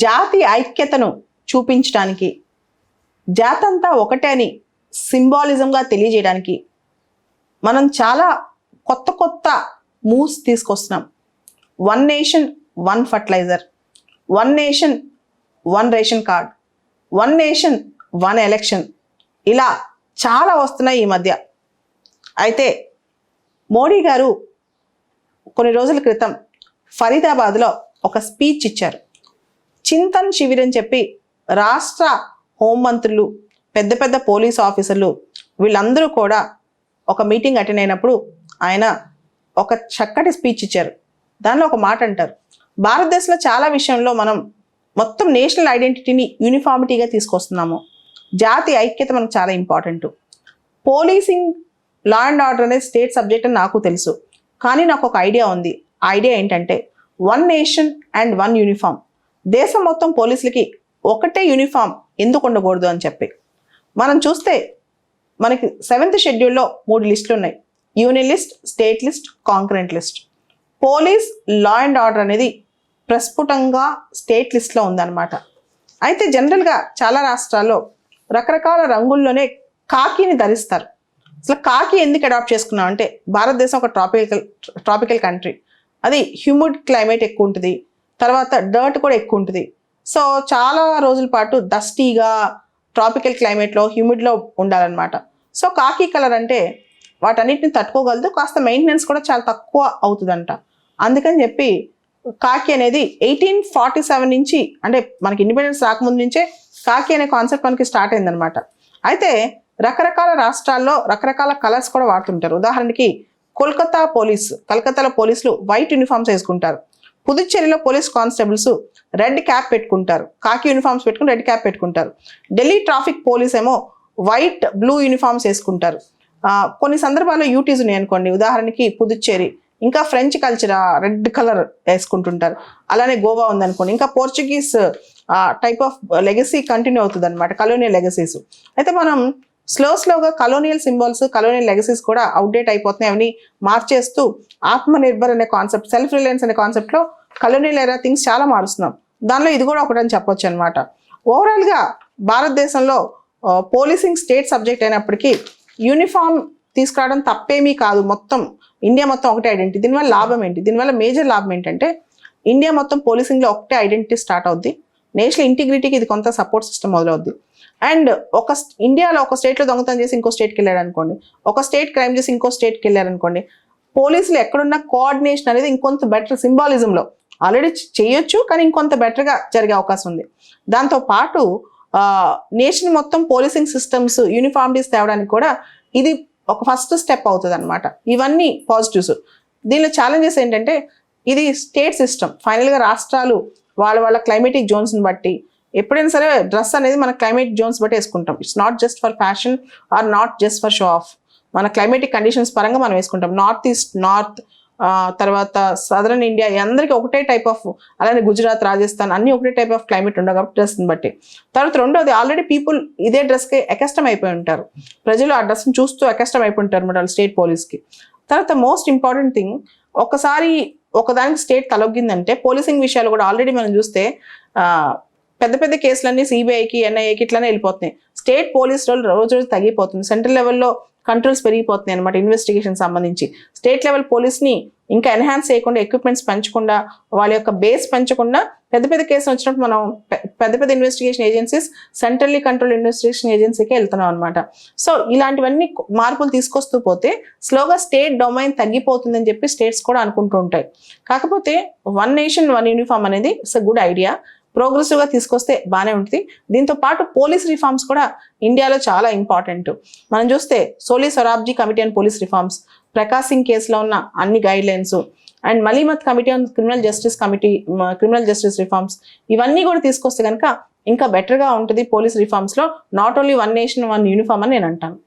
జాతి ఐక్యతను చూపించడానికి, జాతంతా ఒకటే అని సింబాలిజంగా తెలియజేయడానికి మనం చాలా కొత్త మూవ్స్ తీసుకొస్తున్నాం. 1 nation 1 fertilizer, 1 nation 1 ration card, 1 nation 1 election, ఇలా చాలా వస్తున్నాయి ఈ మధ్య. అయితే మోడీ గారు కొన్ని రోజుల క్రితం ఫరీదాబాద్లో ఒక స్పీచ్ ఇచ్చారు. చింతన్ శిబిర్ అని చెప్పి రాష్ట్ర హోంమంత్రులు, పెద్ద పెద్ద పోలీస్ ఆఫీసర్లు వీళ్ళందరూ కూడా ఒక మీటింగ్ అటెండ్ అయినప్పుడు ఆయన ఒక చక్కటి స్పీచ్ ఇచ్చారు. దానిలో ఒక మాట అంటారు, భారతదేశంలో చాలా విషయంలో మనం మొత్తం నేషనల్ ఐడెంటిటీని యూనిఫార్మిటీగా తీసుకొస్తున్నాము. జాతి ఐక్యత మనకు చాలా important. Policing, law and order అనేది స్టేట్ సబ్జెక్ట్ అని నాకు తెలుసు, కానీ నాకు ఒక ఐడియా ఉంది. ఆ ఐడియా ఏంటంటే 1 నేషన్ అండ్ 1 యూనిఫామ్. దేశం మొత్తం పోలీసులకి ఒకటే యూనిఫామ్ ఎందుకు ఉండకూడదు అని చెప్పి మనం చూస్తే మనకి 7th షెడ్యూల్లో 3 లిస్టులు ఉన్నాయి. Union list, state list, concurrent list. Police, law and order అనేది ప్రస్ఫుటంగా స్టేట్ లిస్ట్లో ఉందన్నమాట. అయితే జనరల్గా చాలా రాష్ట్రాల్లో రకరకాల రంగుల్లోనే కాకీని ధరిస్తారు. అసలు కాకి ఎందుకు అడాప్ట్ చేసుకున్నాం అంటే, భారతదేశం ఒక ట్రాపికల్ కంట్రీ, అది హ్యూమిడ్ క్లైమేట్ ఎక్కువ ఉంటుంది, తర్వాత డర్ట్ కూడా ఎక్కువ ఉంటుంది. సో చాలా రోజుల పాటు డస్టీగా ట్రాపికల్ క్లైమేట్లో హ్యూమిడ్లో ఉండాలన్నమాట. సో కాకి కలర్ అంటే వాటన్నిటిని తట్టుకోగలదు, కాస్త మెయింటెనెన్స్ కూడా చాలా తక్కువ అవుతుందంట. అందుకని చెప్పి కాకి అనేది 1847 నుంచి, అంటే మనకి ఇండిపెండెన్స్ రాకముందు నుంచే కాకి అనే కాన్సెప్ట్ మనకి స్టార్ట్ అయిందనమాట. అయితే రకరకాల రాష్ట్రాల్లో రకరకాల కలర్స్ కూడా వాడుతుంటారు. ఉదాహరణకి కలకత్తాలో పోలీసులు వైట్ యూనిఫామ్స్ వేసుకుంటారు. పుదుచ్చేరిలో పోలీస్ కానిస్టేబుల్స్ రెడ్ క్యాప్ పెట్టుకుంటారు, కాకి యూనిఫామ్స్ పెట్టుకుని రెడ్ క్యాప్ పెట్టుకుంటారు. ఢిల్లీ ట్రాఫిక్ పోలీస్ ఏమో వైట్, బ్లూ యూనిఫామ్స్ వేసుకుంటారు. కొన్ని సందర్భాల్లో యూటీస్ ఉన్నాయి అనుకోండి, ఉదాహరణకి పుదుచ్చేరి, ఇంకా ఫ్రెంచ్ కల్చర్ రెడ్ కలర్ వేసుకుంటుంటారు. అలానే గోవా ఉందనుకోండి, ఇంకా Portuguese type of legacy continue అవుతుంది అనమాట, కలోనియల్ లెగసీస్. అయితే మనం స్లోగా కలోనియల్ సింబాల్స్, కలోనియల్ లెగసీస్ కూడా అవుట్డేట్ అయిపోతున్నాయి. అవన్నీ మార్చేస్తూ ఆత్మనిర్భర్ అనే కాన్సెప్ట్, సెల్ఫ్ రిలయన్స్ అనే కాన్సెప్ట్లో కలోనియల్ ఎరా థింగ్స్ చాలా మారుస్తున్నాం. దానిలో ఇది కూడా ఒకటని చెప్పొచ్చు అనమాట. ఓవరాల్గా భారతదేశంలో పోలీసింగ్ స్టేట్ సబ్జెక్ట్ అయినప్పటికీ యూనిఫామ్ తీసుకురావడం తప్పేమీ కాదు. మొత్తం ఇండియా మొత్తం ఒకటే ఐడెంటిటీ. దీనివల్ల లాభం ఏంటి? దీనివల్ల మేజర్ లాభం ఏంటంటే ఇండియా మొత్తం పోలీసింగ్లో ఒకటే ఐడెంటిటీ స్టార్ట్ అవుద్ది. నేషనల్ ఇంటిగ్రిటీకి ఇది కొంత సపోర్ట్ సిస్టమ్ మొదలవుద్ది. అండ్ ఇండియాలో ఒక స్టేట్లో దొంగతనం చేసి ఇంకో స్టేట్కి వెళ్ళాడు అనుకోండి, ఒక స్టేట్ క్రైమ్ చేసి ఇంకో స్టేట్కి వెళ్ళారనుకోండి, పోలీసులు ఎక్కడున్న కోఆర్డినేషన్ అనేది ఇంకొంత బెటర్ సింబాలిజంలో ఆల్రెడీ చేయొచ్చు, కానీ ఇంకొంత బెటర్గా జరిగే అవకాశం ఉంది. దాంతోపాటు నేషన్ మొత్తం పోలీసింగ్ సిస్టమ్స్ యూనిఫార్మిటీస్ తేవడానికి కూడా ఇది ఒక ఫస్ట్ స్టెప్ అవుతుంది అనమాట. ఇవన్నీ పాజిటివ్స్. దీనిలో ఛాలెంజెస్ ఏంటంటే, ఇది స్టేట్ సిస్టమ్. ఫైనల్గా రాష్ట్రాలు వాళ్ళ క్లైమేటిక్ జోన్స్ని బట్టి ఎప్పుడైనా సరే డ్రెస్ అనేది మన క్లైమేటిక్ జోన్స్ బట్టి వేసుకుంటాం. It's not just for fashion are not just for show off. మన క్లైమేటిక్ కండిషన్స్ పరంగా మనం వేసుకుంటాం. నార్త్ ఈస్ట్, తర్వాత సదరన్ ఇండియా అందరికీ ఒకటే టైప్ ఆఫ్, అలానే గుజరాత్, రాజస్థాన్ అన్ని ఒకటే టైప్ ఆఫ్ క్లైమేట్ ఉండవు కాబట్టి డ్రెస్ని బట్టి. తర్వాత రెండోది, ఆల్రెడీ పీపుల్ ఇదే డ్రెస్కి అకస్టమ్ అయిపోయి ఉంటారు. ప్రజలు ఆ డ్రెస్ని చూస్తూ అకస్టమ్ అయిపోయి ఉంటారు అన్నమాట వాళ్ళు స్టేట్ పోలీస్కి. తర్వాత మోస్ట్ ఇంపార్టెంట్ థింగ్, ఒకసారి ఒకదానికి స్టేట్ తలొగ్గిందంటే పోలీసింగ్ విషయాలు కూడా ఆల్రెడీ మనం చూస్తే పెద్ద కేసులన్నీ సిబిఐకి, ఎన్ఐఏకి ఇట్లానే వెళ్ళిపోతున్నాయి. స్టేట్ పోలీస్ రోజు తగ్గిపోతుంది. సెంట్రల్ లెవెల్లో కంట్రోల్స్ పెరిగిపోతున్నాయి అనమాట ఇన్వెస్టిగేషన్ సంబంధించి. స్టేట్ లెవెల్ పోలీస్ని ఇంకా ఎన్హాన్స్ చేయకుండా, ఎక్విప్మెంట్స్ పెంచకుండా, వాళ్ళ యొక్క బేస్ పెంచకుండా పెద్ద కేసులు వచ్చినప్పుడు మనం పెద్ద investigation agencies, centrally control investigation ఏజెన్సీకే వెళ్తున్నాం అనమాట. సో ఇలాంటివన్నీ మార్పులు తీసుకొస్తూ పోతే స్లోగా స్టేట్ డొమైన్ తగ్గిపోతుందని చెప్పి స్టేట్స్ కూడా అనుకుంటూ ఉంటాయి. కాకపోతే 1 నేషన్ 1 యూనిఫామ్ అనేది ఇట్స్ అ గుడ్ ఐడియా. ప్రోగ్రెసివ్గా తీసుకొస్తే బాగానే ఉంటుంది. దీంతో పాటు పోలీస్ రిఫార్మ్స్ కూడా ఇండియాలో చాలా ఇంపార్టెంట్. మనం చూస్తే Soli Sorabjee committee on police reforms, Prakash Singh కేసులో ఉన్న అన్ని guidelines, and Malimath committee on criminal justice reforms, ఇవన్నీ కూడా తీసుకొస్తే కనుక ఇంకా బెటర్గా ఉంటుంది పోలీస్ రిఫార్మ్స్లో. నాట్ ఓన్లీ 1 నేషన్ 1 యూనిఫామ్ అని నేను అంటాను.